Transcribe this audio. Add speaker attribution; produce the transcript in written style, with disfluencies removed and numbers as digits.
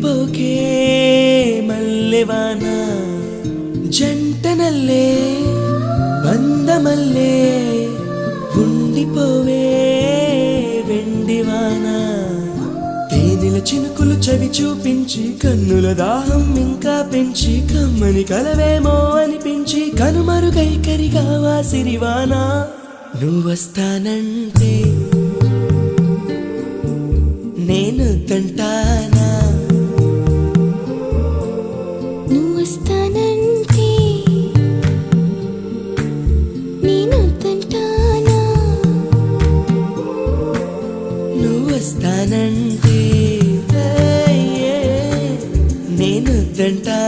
Speaker 1: వెళ్ళిపోకే మల్లెవాన జంటనల్లే బందమల్లే ఉండిపోవే వెండివాన తేనెల చినుకులు చవి చూపించి కన్నుల దాహం ఇంకా పెంచి కమ్మని కలవేమో అనిపించి కనుమరుగైకరిగావా సిరివానా నువ్వొస్తానంటే నేను తంటానా
Speaker 2: నువ్వొస్తానంటే నేను తంటానా
Speaker 1: నువ్వొస్తానంటే నేను తంటానా